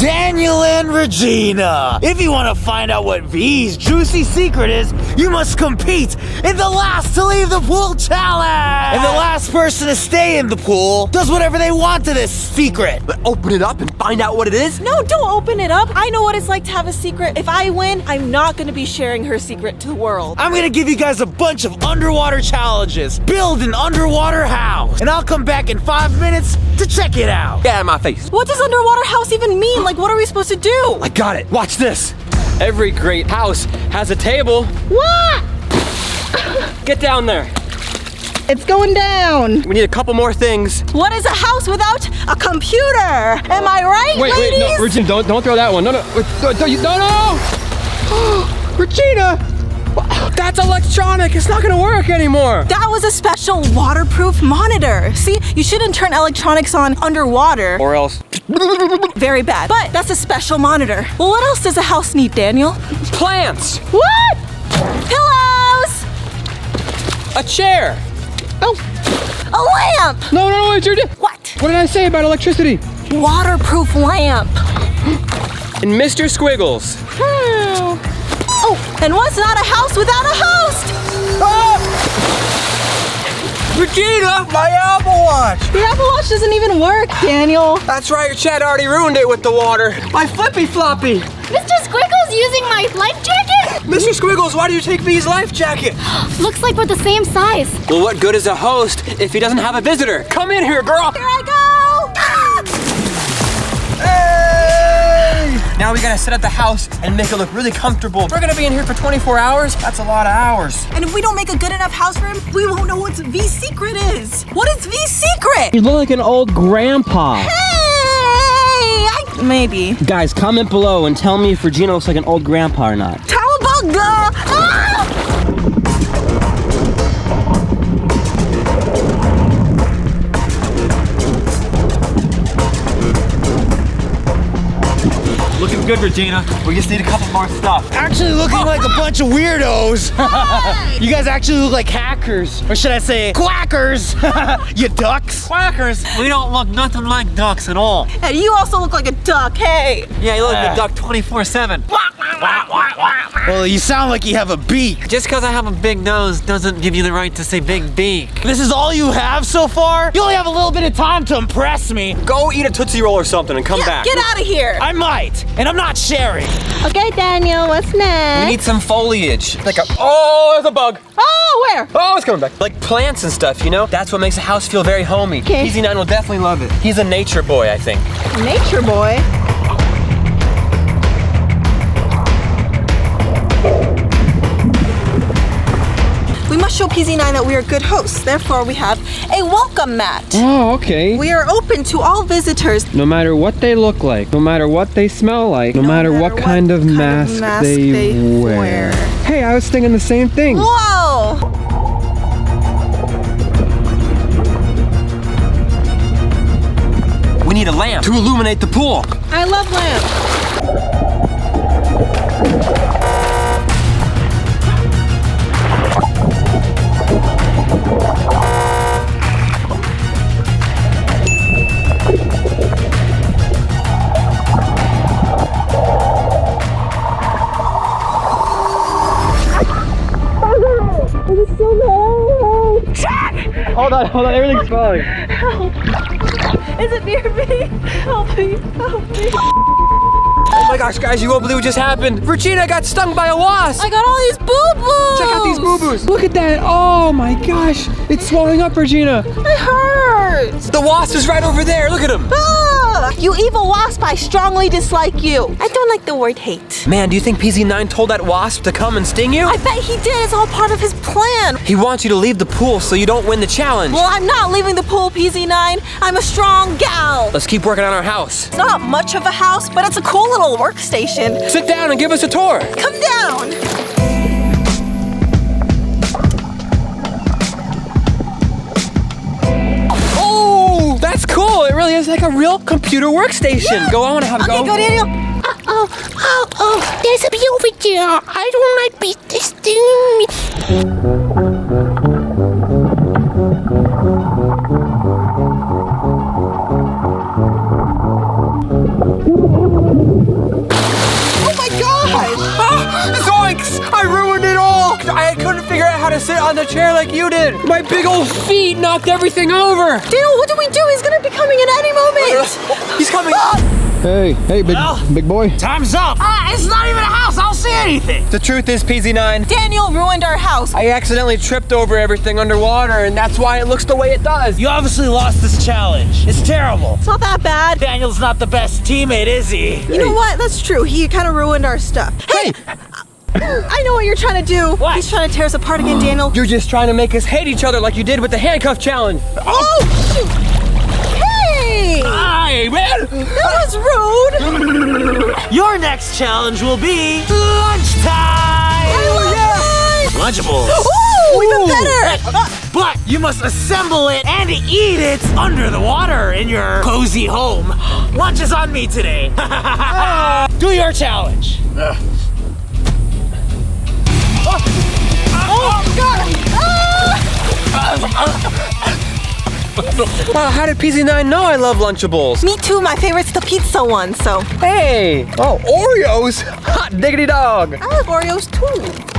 Daniel and Regina. If you want to find out what V's juicy secret is, you must compete in the last to leave the pool challenge. And the last person to stay in the pool does whatever they want to this secret. But open it up and find out what it is? No, don't open it up. I know what it's like to have a secret. If I win, I'm not gonna be sharing her secret to the world. I'm gonna give you guys a bunch of underwater challenges. Build an underwater house. And I'll come back in 5 minutes to check it out. Get out of my face. What does underwater house even mean? Like, what are we supposed to do? I got it. Watch this. Every great house has a table. What? Get down there. It's going down. We need a couple more things. What is a house without a computer? Am I right, ladies? Wait, no, Regina, don't throw that one. No. Regina! That's electronic. It's not gonna work anymore. That was a special waterproof monitor. See, you shouldn't turn electronics on underwater. Or else. Very bad. But that's a special monitor. Well, what else does a house need, Daniel? Plants. What? Pillows. A chair. Oh, a lamp. No, it's your. What? What did I say about electricity? Waterproof lamp. And Mr. Squiggles. Oh, and what's not a house without a host? Ah! Regina, my Apple Watch. The Apple Watch doesn't even work, Daniel. That's right, your Chad already ruined it with the water. My flippy floppy. Mr. Squiggles using my life jacket? Mr. Squiggles, why do you take V's life jacket? Looks like we're the same size. Well, what good is a host if he doesn't have a visitor? Come in here, girl. Here I go. Hey! Now we gotta set up the house and make it look really comfortable. We're gonna be in here for 24 hours. That's a lot of hours. And if we don't make a good enough house for him, we won't know what V's secret is. What is V's secret? You look like an old grandpa. Hey, maybe. Guys, comment below and tell me if Regina looks like an old grandpa or not. Cowabunga! Ah! Looking good, Regina. We just need a couple more stuff. Actually looking like a bunch of weirdos. You guys actually look like hackers. Or should I say quackers? You ducks. Quackers? We don't look nothing like ducks at all. And you also look like a duck, hey. Yeah, you look like a duck 24/7. Well, you sound like you have a beak. Just because I have a big nose doesn't give you the right to say big beak. This is all you have so far? You only have a little bit of time to impress me. Go eat a Tootsie Roll or something and come back. Get out of here. I might, and I'm not sharing. Okay, Daniel, what's We next? need some foliage. Like a, oh, there's a bug. Oh, where? Oh, it's coming back. Like plants and stuff, you know? That's what makes a house feel very homey. Okay. PZ9 will definitely love it. He's a nature boy, I think. Nature boy. We must show PZ9 that we are good hosts. Therefore, we have a welcome mat. Oh, okay. We are open to all visitors. No matter what they look like, no matter what they smell like, no matter what kind of mask they wear. Hey, I was thinking the same thing. Whoa! We need a lamp to illuminate the pool. I love lamps. Hold on, everything's falling. Is it near me? Help me, help me. Oh my gosh, guys, you won't believe what just happened. Regina got stung by a wasp. I got all these boo-boos. Check out these boo-boos. Look at that. Oh my gosh. It's swelling up, Regina. It hurts. The wasp is right over there. Look at him. Ah, you evil wasp, I strongly dislike you. I don't like the word hate. Man, do you think PZ9 told that wasp to come and sting you? I bet he did. It's all part of his plan. He wants you to leave the pool so you don't win the challenge. Well, I'm not leaving the pool, PZ9. I'm a strong gal. Let's keep working on our house. It's not much of a house, but it's a cool little workstation. Sit down and give us a tour. Come down. Oh, that's cool. It really is like a real computer workstation. Yeah. Go, I want to have a Okay, go. go, Daniel. There's a bee over there. I don't like bees. They sting me. sit on the chair like you did. My big old feet knocked everything over. Daniel, what do we do? He's gonna be coming in any moment. He's coming. Hey, big boy. Time's up. It's not even a house. I don't see anything. The truth is, PZ9, Daniel ruined our house. I accidentally tripped over everything underwater, and that's why it looks the way it does. You obviously lost this challenge. It's terrible. It's not that bad. Daniel's not the best teammate, is he? You know what? That's true. He kind of ruined our stuff. Hey! I know what you're trying to do. What? He's trying to tear us apart again, Daniel. You're just trying to make us hate each other like you did with the handcuff challenge. Oh, shoot! Hey! Hey, man! That was rude. Your next challenge will be lunchtime! Lunchables. Ooh, even better. But you must assemble it and eat it under the water in your cozy home. Lunch is on me today. Do your challenge. Wow, how did PZ9 know I love Lunchables? Me too. My favorite's the pizza one, so. Hey! Oh, Oreos! Hot diggity dog! I like Oreos too.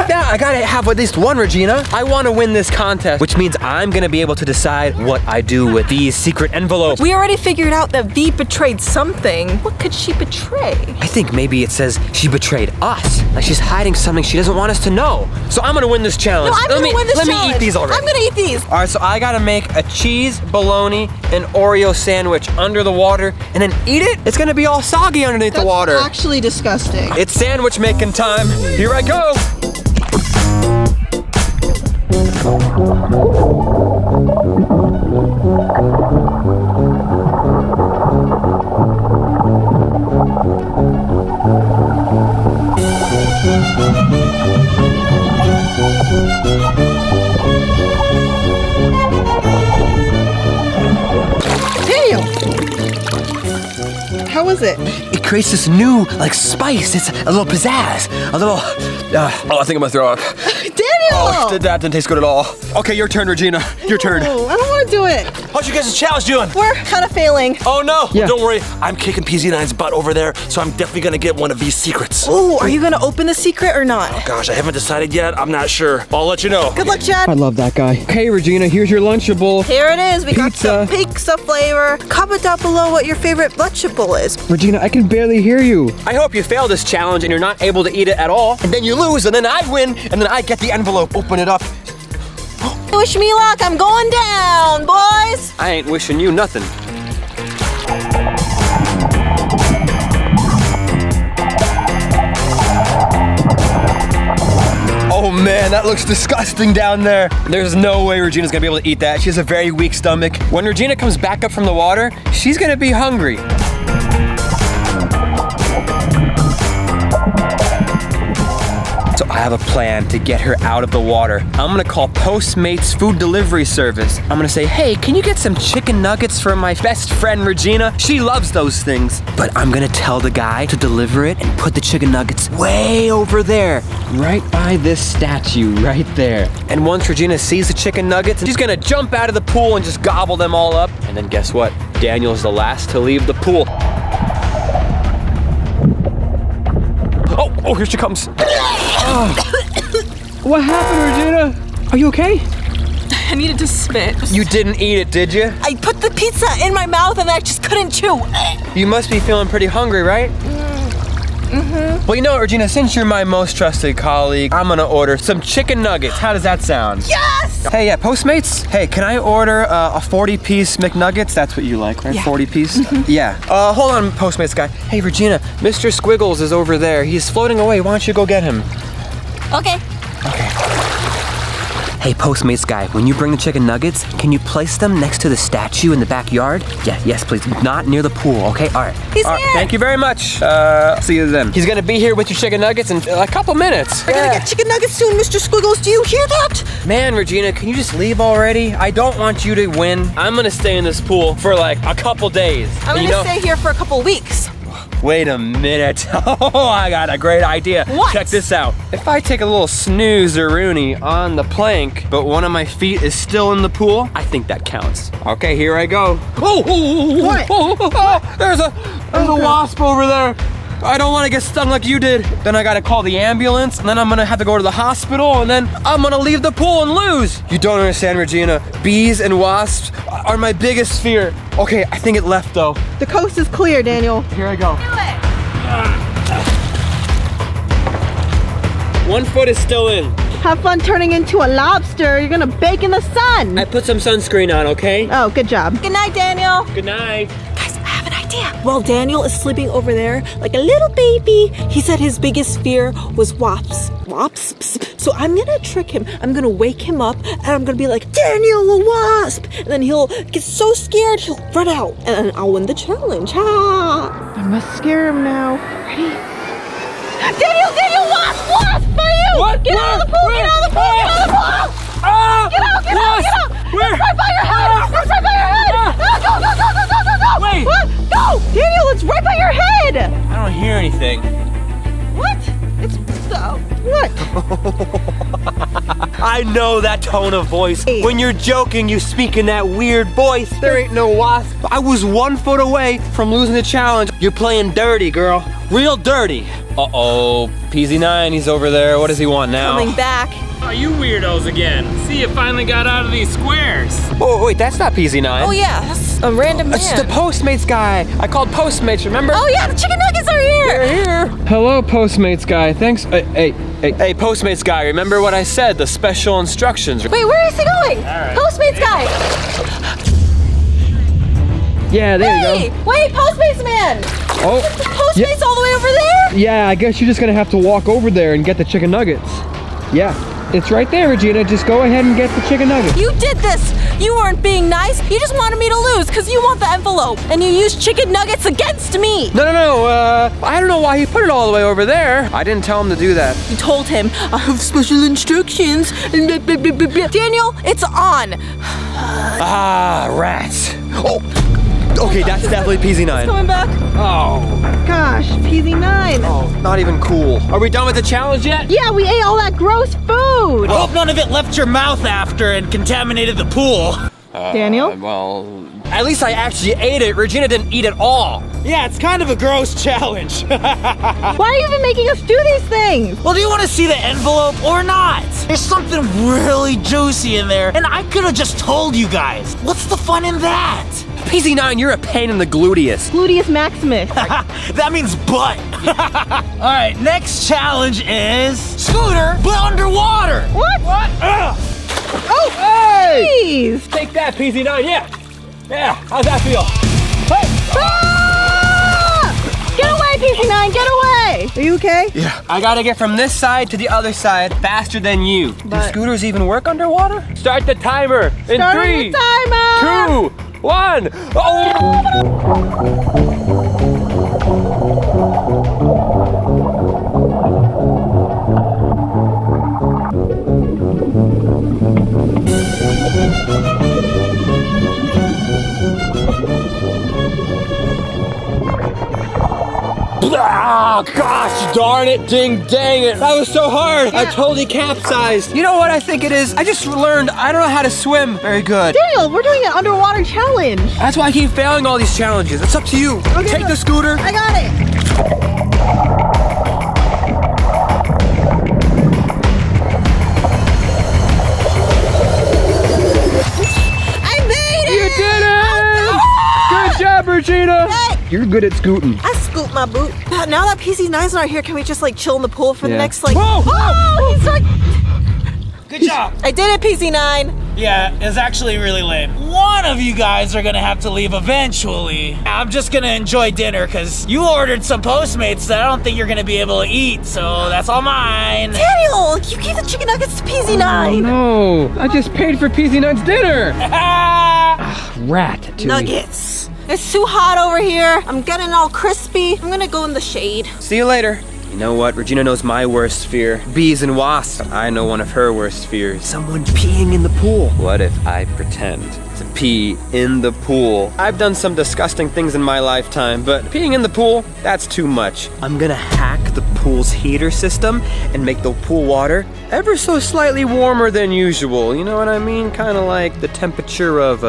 Yeah, I gotta have at least one, Regina. I wanna win this contest, which means I'm gonna be able to decide what I do with these secret envelopes. We already figured out that V betrayed something. What could she betray? I think maybe it says she betrayed us. Like she's hiding something she doesn't want us to know. So I'm gonna win this challenge. No, I'm gonna win this challenge. Let me eat these already. I'm gonna eat these. All right, so I gotta make a cheese, bologna, and Oreo sandwich under the water and then eat it? It's gonna be all soggy underneath the water. That's actually disgusting. It's sandwich making time. Here I go. Daniel! How was it? It creates this new, like, spice. It's a little pizzazz. A little, I think I'm gonna throw up. Daniel! Oh, that didn't taste good at all. Okay, your turn, Regina. Your turn. Oh, I don't want to do it. How's you guys' challenge doing? We're kind of failing. Oh no! Yeah. Don't worry, I'm kicking PZ9's butt over there, so I'm definitely gonna get one of these secrets. Ooh, are you gonna open the secret or not? Gosh, I haven't decided yet. I'm not sure. I'll let you know. Good luck, Chad. I love that guy. Okay, Regina, here's your Lunchable. Here it is. We got some Pizza. pizza flavor. Comment down below what your favorite Lunchable is. Regina, I can barely hear you. I hope you fail this challenge and you're not able to eat it at all. And then you lose, and then I win, and then I get the envelope. Open it up. Wish me luck. I'm going down, boys. I ain't wishing you nothing. Oh man, that looks disgusting down there. There's no way Regina's gonna be able to eat that. She has a very weak stomach. When Regina comes back up from the water, she's gonna be hungry. So I have a plan to get her out of the water. I'm gonna call Postmates food delivery service. I'm gonna say, hey, can you get some chicken nuggets for my best friend Regina? She loves those things. But I'm gonna tell the guy to deliver it and put the chicken nuggets way over there. Right by this statue, right there. And once Regina sees the chicken nuggets, she's gonna jump out of the pool and just gobble them all up. And then guess what? Daniel's the last to leave the pool. Oh, here she comes. What happened, Regina? Are you okay? I needed to spit. You didn't eat it, did you? I put the pizza in my mouth and I just couldn't chew. You must be feeling pretty hungry, right? Mm-hmm. Well, you know what, Regina, since you're my most trusted colleague, I'm gonna order some chicken nuggets. How does that sound? Yes! Hey, yeah, Postmates? Hey, can I order a 40-piece McNuggets? That's what you like, right? Yeah. 40-piece? Yeah. Hold on, Postmates guy. Hey, Regina, Mr. Squiggles is over there. He's floating away. Why don't you go get him? Okay. Hey, Postmates guy, when you bring the chicken nuggets, can you place them next to the statue in the backyard? Yeah, yes, please. Not near the pool, okay? All right. He's All right, here. thank you very much. See you then. He's gonna be here with your chicken nuggets in a couple minutes. We're gonna get chicken nuggets soon, Mr. Squiggles. Do you hear that? Man, Regina, can you just leave already? I don't want you to win. I'm gonna stay in this pool for like a couple days. I'm You gonna know- stay here for a couple weeks. Wait a minute. Oh, I got a great idea. What? Check this out. If I take a little snooze-a-rooney on the plank, but one of my feet is still in the pool, I think that counts. Okay, here I go. Oh, What? there's a wasp over there. I don't want to get stung like you did. Then I gotta call the ambulance, and then I'm gonna have to go to the hospital, and then I'm gonna leave the pool and lose. You don't understand, Regina. Bees and wasps are my biggest fear. Okay, I think it left though. The coast is clear, Daniel. Here I go. Do it. 1 foot is still in. Have fun turning into a lobster. You're gonna bake in the sun. I put some sunscreen on, okay? Oh, good job. Good night, Daniel. Good night. Guys, I have an idea. While Daniel is sleeping over there like a little baby, he said his biggest fear was wasps. So I'm gonna trick him. I'm gonna wake him up and I'm gonna be like, Daniel, a wasp! And then he'll get so scared, he'll run out and then I'll win the challenge. Ha! I must scare him now. Ready? Daniel, wasp, by you! What? Get out of the pool, get out of the pool, get out of the pool! Ah! Get out! Where? It's right by your head! It's right by your head! Go! Wait. What? Go! Daniel, it's right by your head! I don't hear anything. What? It's what? I know that tone of voice. When you're joking, you speak in that weird voice. There ain't no wasp. I was 1 foot away from losing the challenge. You're playing dirty, girl. Real dirty. Uh-oh. PZ9, he's over there. What does he want now? Coming back. Oh, you weirdos again. See, you finally got out of these squares. Oh, wait, that's not PZ9. Oh yeah, that's a random man. It's the Postmates guy. I called Postmates, remember? Oh yeah, the chicken nuggets are here! They're here. Hello, Postmates guy. Thanks. Hey. Hey, Postmates guy, remember what I said? The special instructions. Wait, where is he going? right. Postmates guy! Yeah, there you Hey! Wait, Postmates man! go. Oh, Postmates all the way over there? yeah. I guess you're just gonna have to walk over there and get the chicken nuggets. Yeah, it's right there, Regina. Just go ahead and get the chicken nuggets. You did this! You weren't being nice. You just wanted me to lose because you want the envelope. And you used chicken nuggets against me. No. I don't know why he put it all the way over there. I didn't tell him to do that. You told him, I have special instructions. Daniel, it's on. Ah, rats. Oh, okay, that's definitely PZ9. Coming back. Oh, Gosh, PZ9. not even cool. Are we done with the challenge yet? Yeah, we ate all that gross food. I hope none of it left your mouth after and contaminated the pool. Daniel? Well, at least I actually ate it. Regina didn't eat it all. Yeah, it's kind of a gross challenge. Why are you even making us do these things? Well, do you want to see the envelope or not? There's something really juicy in there, and I could have just told you guys. What's the fun in that? PZ9, you're a pain in the gluteus. Gluteus maximus. That means butt. All right, next challenge is scooter, but underwater. What? Oh, Please. Take that, PZ9, yeah. Yeah, how's that feel? Ah! Get away, PZ9, get away. Are you okay? Yeah. I gotta get from this side to the other side faster than you. Do But- scooters even work underwater? Start the timer in Starting 3, the timer. 2, 1. Oh! Ah, gosh darn it, ding dang it. That was so hard. I totally capsized. You know what I think it is? I just learned I don't know how to swim very good. Daniel, we're doing an underwater challenge. That's why I keep failing all these challenges. It's up to you. Okay, Take look. the scooter. I got it. I made it! You did it! Good job, Regina. You're good at scooting. I scooped my boot. Now that PZ9's not here, can we just like chill in the pool for the Yeah. next like... Whoa! Oh, he's like... good job. I did it, PZ9. Yeah, it's actually really lame. One of you guys are gonna have to leave eventually. I'm just gonna enjoy dinner because you ordered some Postmates that I don't think you're gonna be able to eat, so that's all mine. Daniel, you gave the chicken nuggets to PZ9. No, I just paid for PZ9's dinner. Rat. Nuggets. It's too hot over here. I'm getting all crispy. I'm gonna go in the shade. See you later. You know what? Regina knows my worst fear. Bees and wasps. I know one of her worst fears. Someone peeing in the pool. What if I pretend to pee in the pool? I've done some disgusting things in my lifetime, but peeing in the pool, that's too much. I'm gonna hack the pool's heater system and make the pool water ever so slightly warmer than usual. You know what I mean? Kind of like the temperature of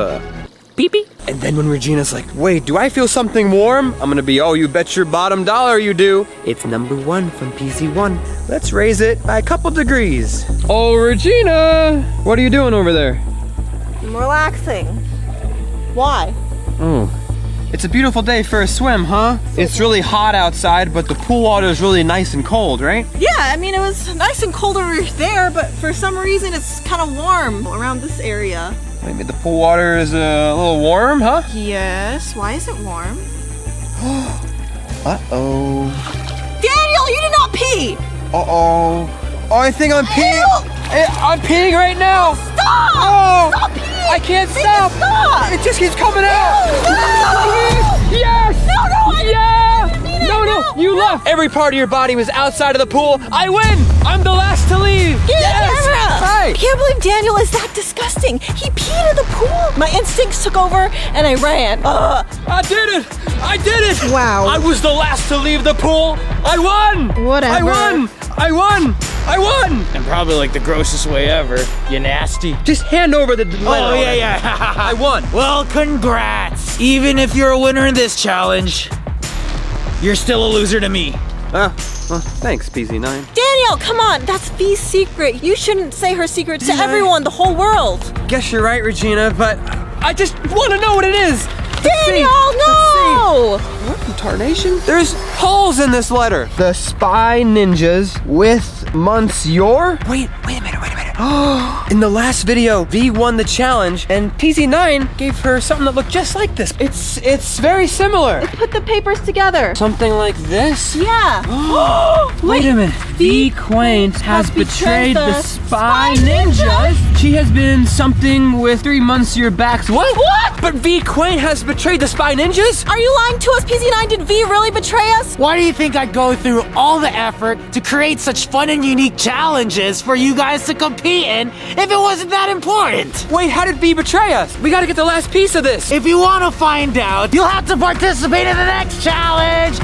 beep. And then when Regina's like, wait, do I feel something warm? I'm gonna be, oh, you bet your bottom dollar you do. It's number 1 from PZ1. Let's raise it by a couple degrees. Oh, Regina! What are you doing over there? I'm relaxing. Why? Oh. It's a beautiful day for a swim, huh? It's really hot outside, but the pool water is really nice and cold, right? Yeah, I mean, it was nice and cold over there, but for some reason it's kind of warm around this area. Maybe the pool water is a little warm, huh? Yes, why is it warm? Uh-oh. Daniel, you did not pee! Uh-oh. Oh, I think I'm peeing. I'm peeing right now. Stop! Oh, Stop peeing! I can't Make it stop. stop! It just keeps coming out. No! Yes! I didn't mean it. No, No. you left. Every part of your body was outside of the pool. I win. I'm the last to leave. Get the camera! Hi. I can't believe Daniel is that disgusting. He peed in the pool. My instincts took over and I ran. I did it. I did it. Wow. I was the last to leave the pool. I won. Whatever. I won. And probably like the grossest way ever. You nasty. Just hand over the letter. Oh, yeah. I won. Well, congrats. Even if you're a winner in this challenge, you're still a loser to me. Well, thanks, PZ9. Daniel, come on. That's V's secret. You shouldn't say her secret to everyone, the whole world. Guess you're right, Regina, but I just want to know what it is. Daniel, no! What tarnation? There's holes in this letter. The spy ninjas with Monsieur? Wait a minute. In the last video, V won the challenge, and PZ9 gave her something that looked just like this. It's very similar. Put the papers together. Something like this? Yeah. Wait a minute. V Quaint has betrayed the spy ninjas. She has been something with 3 Monsieur backs. What? But V Quaint has betrayed the spy ninjas? Are you lying to us, PZ9? Did V really betray us? Why do you think I'd go through all the effort to create such fun and unique challenges for you guys to compete in if it wasn't that important? Wait, how did V betray us? We gotta get the last piece of this. If you want to find out, you'll have to participate in the next challenge.